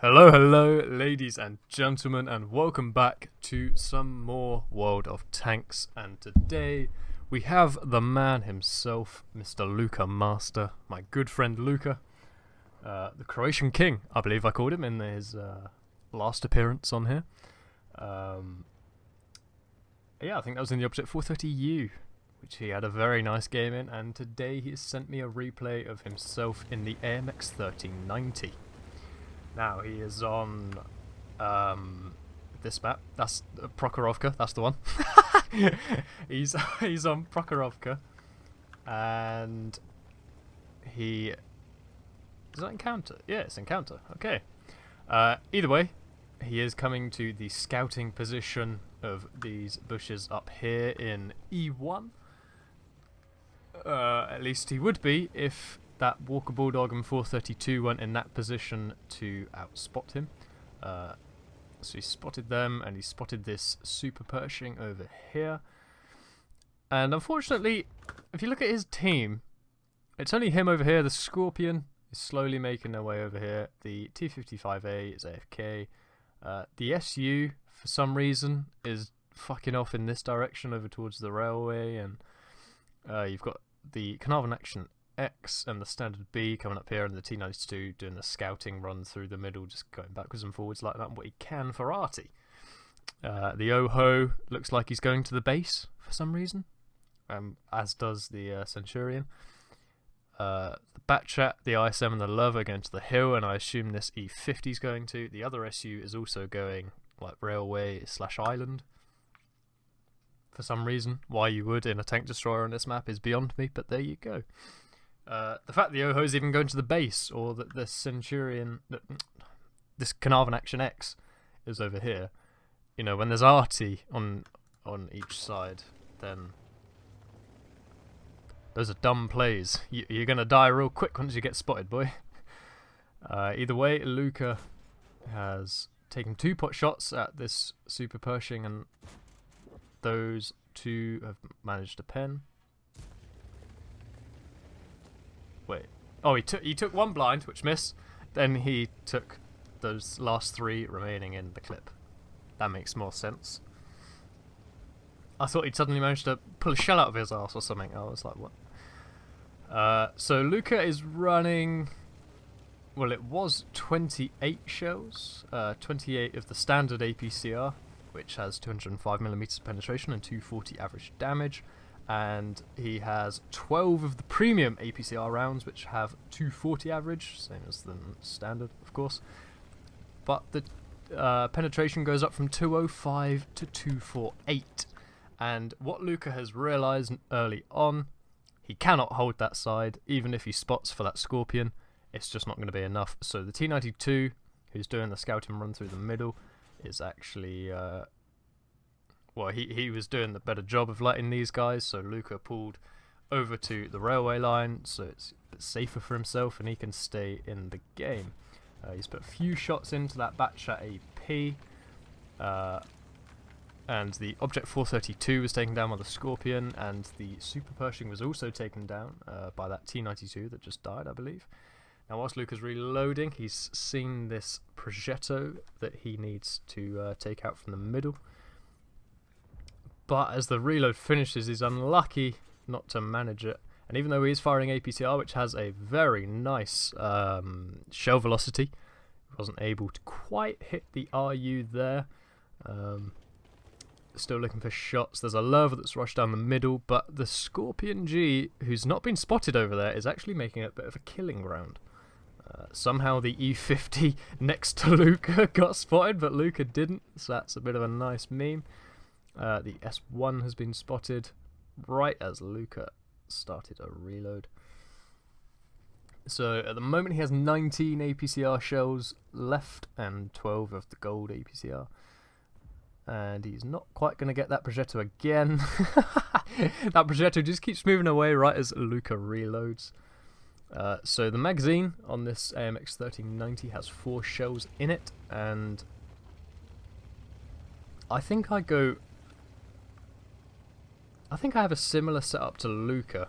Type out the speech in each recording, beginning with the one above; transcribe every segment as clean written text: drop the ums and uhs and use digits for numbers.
Hello, hello, ladies and gentlemen, and welcome back to some more World of Tanks. And today we have the man himself, Mr. Luka Master, my good friend Luka, the Croatian King, I believe I called him in his last appearance on here. Yeah, I think that was in the Object 430U, which he had a very nice game in, and today he has sent me a replay of himself in the AMX 1390. Now he is on this map. That's Prokhorovka. That's the one. he's on Prokhorovka, and he is that Encounter? Yeah, it's Encounter. Okay. Either way, he is coming to the scouting position of these bushes up here in E1. At least he would be if that Walker Bulldog and 432 weren't in that position to outspot him. So he spotted them, and he spotted this Super Pershing over here. And unfortunately, if you look at his team, it's only him over here. The Scorpion is slowly making their way over here. The T-55A is AFK. The SU, for some reason, is fucking off in this direction over towards the railway. And you've got the Carnarvon Action X and the Standard B coming up here, and the T-92 doing the scouting run through the middle, just going backwards and forwards like that, what he can for arty. The Oho looks like he's going to the base for some reason, as does the Centurion. The Batchat, the ISM and the Love are going to the hill, and I assume this E50 is going to. The other SU is also going like railway/island. For some reason, why you would in a tank destroyer on this map is beyond me, but there you go. The fact the Oho's even going to the base, or that the Centurion, this Carnarvon Action X is over here. You know, when there's arty on each side, then those are dumb plays. You're gonna die real quick once you get spotted, boy. Either way, Luka has taken 2 pot shots at this Super Pershing, and those 2 have managed to pen. Wait. Oh, he took 1 blind, which missed. Then he took those last 3 remaining in the clip. That makes more sense. I thought he'd suddenly managed to pull a shell out of his ass or something. I was like, what? So Luka is running. Well, it was 28 shells. 28 of the standard APCR, which has 205mm penetration and 240 average damage. And he has 12 of the premium APCR rounds, which have 240 average, same as the standard, of course. But the penetration goes up from 205 to 248. And what Luka has realised early on, he cannot hold that side, even if he spots for that Scorpion. It's just not going to be enough. So the T-92, who's doing the scouting run through the middle, is actually... well, he was doing the better job of letting these guys, so Luka pulled over to the railway line, so it's a bit safer for himself, and he can stay in the game. He's put a few shots into that Batchat AP, and the Object 432 was taken down by the Scorpion, and the Super Pershing was also taken down by that T-92 that just died, I believe. Now, whilst Luka's reloading, he's seen this Progetto that he needs to take out from the middle. But as the reload finishes, he's unlucky not to manage it. And even though he is firing APCR, which has a very nice shell velocity, he wasn't able to quite hit the RU there. Still looking for shots. There's a Love that's rushed down the middle, but the Scorpion G, who's not been spotted over there, is actually making it a bit of a killing ground. Somehow the E50 next to Luka got spotted, but Luka didn't, so that's a bit of a nice meme. The S1 has been spotted right as Luka started a reload. So at the moment he has 19 APCR shells left and 12 of the gold APCR. And he's not quite going to get that Progetto again. That Progetto just keeps moving away right as Luka reloads. So the magazine on this AMX 1390 has 4 shells in it, and I think I have a similar setup to Luka.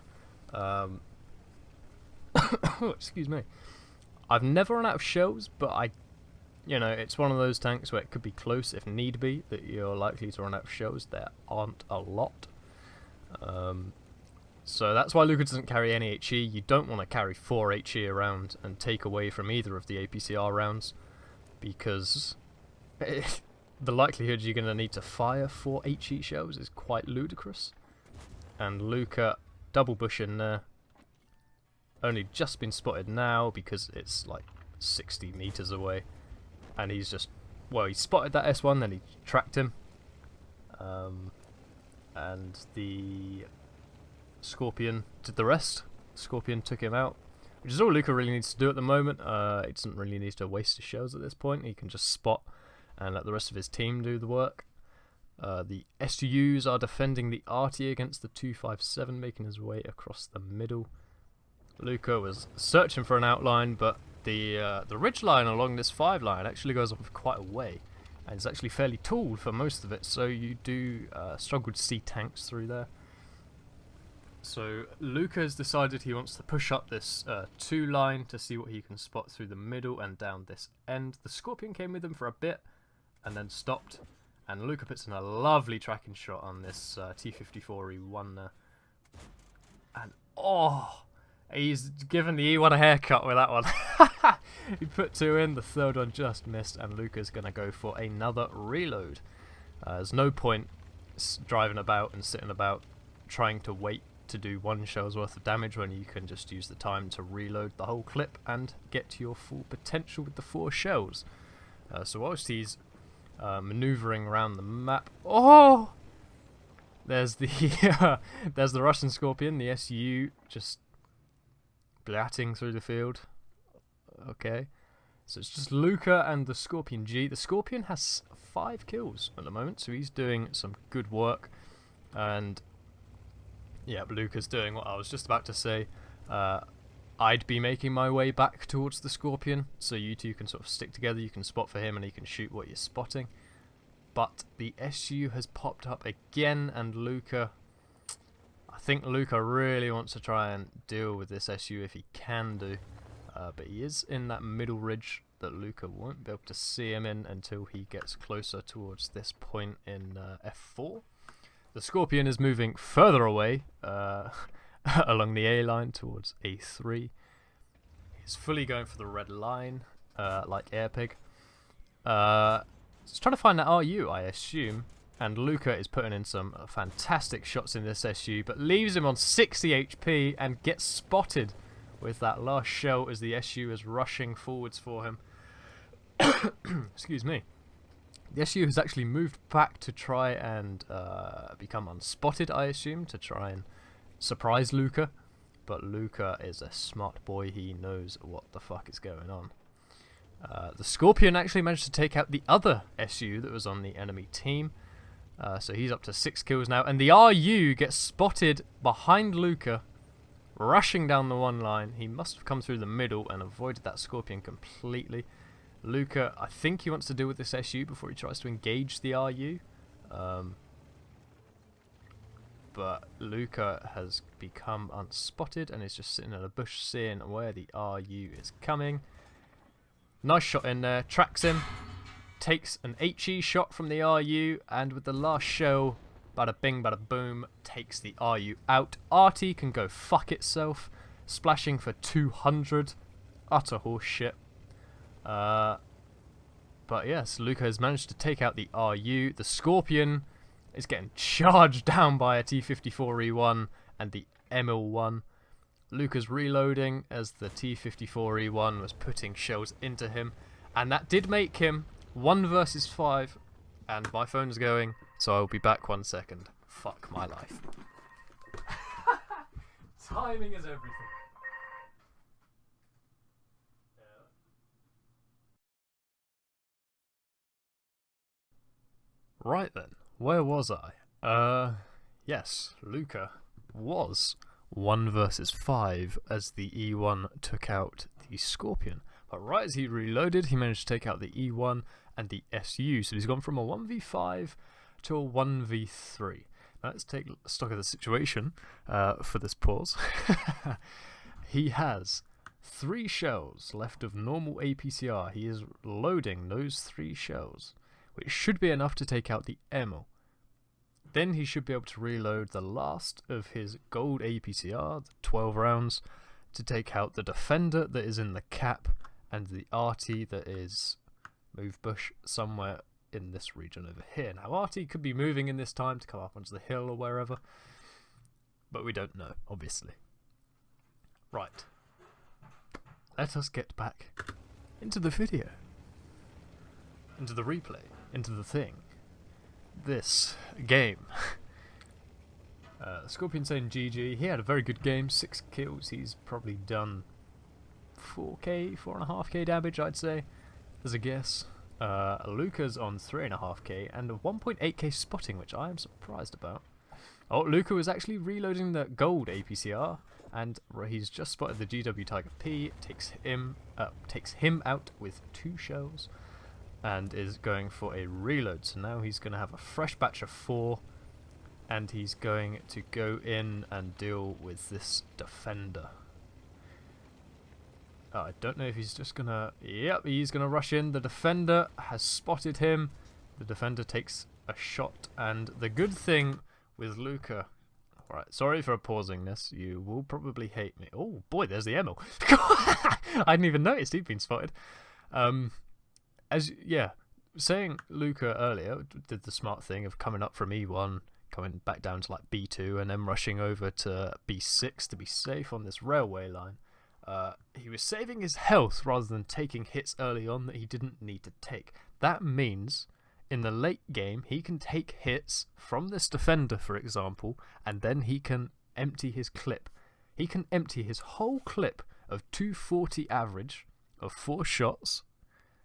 Excuse me. I've never run out of shells, but you know, it's one of those tanks where it could be close if need be, that you're likely to run out of shells. There aren't a lot. So that's why Luka doesn't carry any HE. You don't want to carry 4 HE around and take away from either of the APCR rounds, because the likelihood you're going to need to fire 4 HE shells is quite ludicrous. And Luka double bushing there. Only just been spotted now because it's like 60 meters away. And he's just, well, he spotted that S1, then he tracked him. And the Scorpion did the rest. Scorpion took him out, which is all Luka really needs to do at the moment. He doesn't really need to waste his shells at this point. He can just spot and let the rest of his team do the work. The SUs are defending the arty against the 257, making his way across the middle. Luka was searching for an outline, but the ridge line along this 5 line actually goes off quite a way, and it's actually fairly tall for most of it, so you do struggle to see tanks through there. So Luka has decided he wants to push up this 2 line to see what he can spot through the middle and down this end. The Scorpion came with him for a bit and then stopped, and Luka puts in a lovely tracking shot on this T54 E1 there. And oh, he's given the E1 a haircut with that one. He put 2 in, the 3rd one just missed, and Luka's going to go for another reload. There's no point driving about and sitting about trying to wait to do 1 shell's worth of damage when you can just use the time to reload the whole clip and get to your full potential with the 4 shells. So whilst he's manoeuvring around the map, oh, there's the there's the Russian Scorpion, the SU, just blatting through the field. Okay, so it's just Luka and the Scorpion G. The Scorpion has 5 kills at the moment, so he's doing some good work. And yeah, Luka's doing what I was just about to say. I'd be making my way back towards the Scorpion, so you two can sort of stick together. You can spot for him and he can shoot what you're spotting. But the SU has popped up again, and Luka, I think Luka really wants to try and deal with this SU if he can do. But he is in that middle ridge that Luka won't be able to see him in until he gets closer towards this point in F4. The Scorpion is moving further away along the A line towards A3. He's fully going for the red line, like Airpig. He's trying to find that RU, I assume. And Luka is putting in some fantastic shots in this SU, but leaves him on 60 HP and gets spotted with that last shell as the SU is rushing forwards for him. Excuse me. The SU has actually moved back to try and become unspotted, I assume, to try and surprise Luka. But Luka is a smart boy, he knows what the fuck is going on. The Scorpion actually managed to take out the other SU that was on the enemy team. So he's up to 6 kills now. And the RU gets spotted behind Luka, rushing down the 1 line. He must have come through the middle and avoided that Scorpion completely. Luka, I think he wants to deal with this SU before he tries to engage the RU. But Luka has become unspotted and is just sitting in a bush seeing where the RU is coming. Nice shot in there, tracks him, takes an HE shot from the RU, and with the last shell, bada bing bada boom, takes the RU out. Arty can go fuck itself, splashing for 200. Utter horse shit. But yes, Luka has managed to take out the RU. The Scorpion is getting charged down by a T54E1 and the ML1. Luka's reloading as the T54E1 was putting shells into him, and that did make him 1 versus 5, and my phone's going, so I'll be back 1 second. Fuck my life. Timing is everything. Right then, where was I? Yes, Luka was 1 versus 5 as the E1 took out the Scorpion. But right as he reloaded, he managed to take out the E1 and the SU. So he's gone from a 1v5 to a 1v3. Now let's take stock of the situation for this pause. He has 3 shells left of normal APCR. He is loading those 3 shells, which should be enough to take out the Emil. Then he should be able to reload the last of his gold APCR, the 12 rounds, to take out the defender that is in the cap and the arty that is move bush somewhere in this region over here. Now arty could be moving in this time to come up onto the hill or wherever, but we don't know, obviously. Right. Let us get back into the video, into the replay, into the thing. This game. Scorpion saying GG. He had a very good game, 6 kills. He's probably done 4k, 4.5k damage, I'd say, as a guess. Luka's on 3.5k and a 1.8k spotting, which I am surprised about. Oh, Luka was actually reloading the gold APCR, and he's just spotted the GW Tiger P, takes him out with 2 shells, and is going for a reload. So now he's going to have a fresh batch of 4, and he's going to go in and deal with this defender. I don't know if he's just going to... Yep, he's going to rush in. The defender has spotted him. The defender takes a shot, and the good thing with Luka... Alright, sorry for pausing this. You will probably hate me. Oh boy, there's the Emil. I hadn't even noticed he'd been spotted. Saying Luka earlier did the smart thing of coming up from E1, coming back down to like B2, and then rushing over to B6 to be safe on this railway line. He was saving his health rather than taking hits early on that he didn't need to take. That means in the late game he can take hits from this defender, for example, and then he can empty his clip. He can empty his whole clip of 240 average of 4 shots.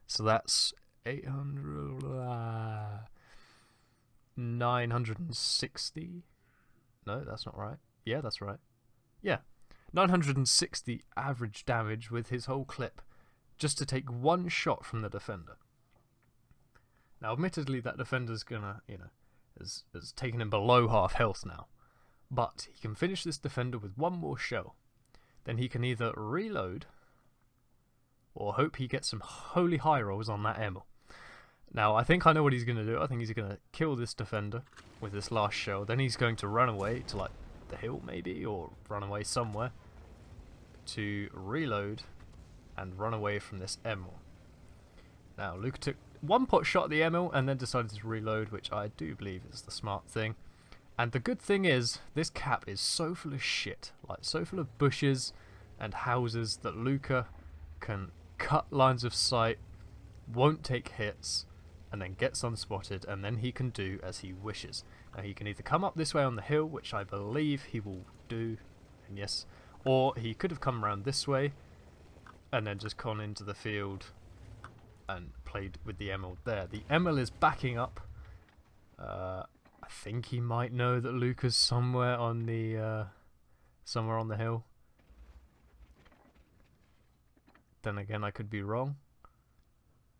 So that's 960. No, that's not right. Yeah, that's right. Yeah, 960 average damage with his whole clip, just to take 1 shot from the defender. Now, admittedly, that defender's gonna, has taken him below half health now, but he can finish this defender with 1 more shell. Then he can either reload or hope he gets some holy high rolls on that Emil. Now, I think I know what he's going to do. I think he's going to kill this defender with this last shell. Then he's going to run away to, like, the hill, maybe, or run away somewhere to reload and run away from this Emil. Now, Luka took 1 pot shot at the Emil and then decided to reload, which I do believe is the smart thing. And the good thing is, this cap is so full of shit, like so full of bushes and houses, that Luka can cut lines of sight, won't take hits, and then gets unspotted, and then he can do as he wishes. Now he can either come up this way on the hill, which I believe he will do, and yes, or he could have come around this way and then just gone into the field and played with the Emil there. The Emil is backing up. I think he might know that Luka's somewhere on the hill. Then again, I could be wrong.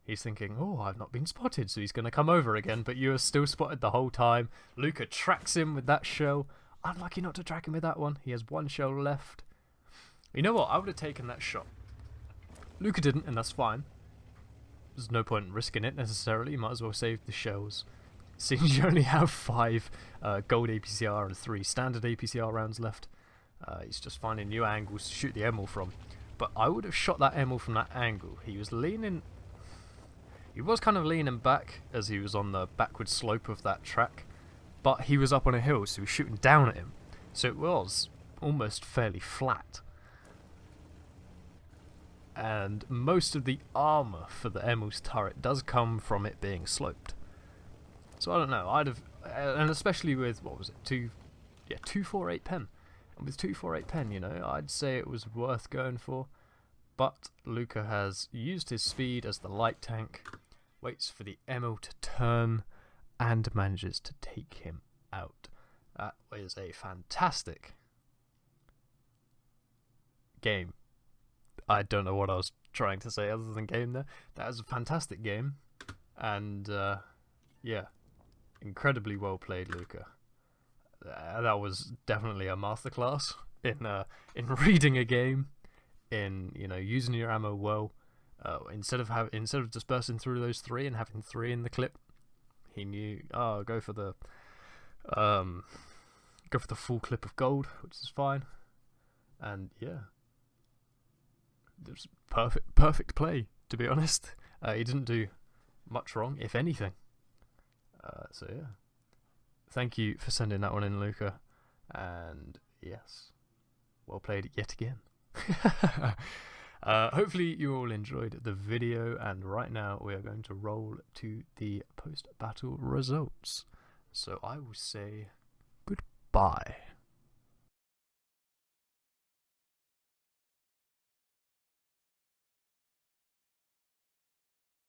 He's thinking, oh, I've not been spotted, so he's going to come over again, but you are still spotted the whole time. Luka tracks him with that shell. Unlucky not to track him with that one. He has 1 shell left. You know what? I would have taken that shot. Luka didn't, and that's fine. There's no point in risking it necessarily. You might as well save the shells. Seems you only have 5 gold APCR and 3 standard APCR rounds left. He's just finding new angles to shoot the Emil from. But I would have shot that Emil from that angle. He was leaning... He was kind of leaning back as he was on the backward slope of that track. But he was up on a hill, so he was shooting down at him. So it was almost fairly flat. And most of the armour for the Emil's turret does come from it being sloped. So I don't know, I'd have... And especially with, what was it, 248 pen. And with 248 pen, I'd say it was worth going for. But Luka has used his speed as the light tank, waits for the Emil to turn, and manages to take him out. That was a fantastic game. I don't know what I was trying to say other than game there. That was a fantastic game. And, yeah, incredibly well played, Luka. That was definitely a masterclass in reading a game, in, you know, using your ammo well. Instead of dispersing through those 3 and having 3 in the clip, he knew, oh, go for the full clip of gold, which is fine. And yeah, it was perfect play, to be honest. He didn't do much wrong, if anything. So yeah, thank you for sending that one in, Luka. And yes, well played yet again. Hopefully you all enjoyed the video, and right now we are going to roll to the post-battle results. So I will say goodbye.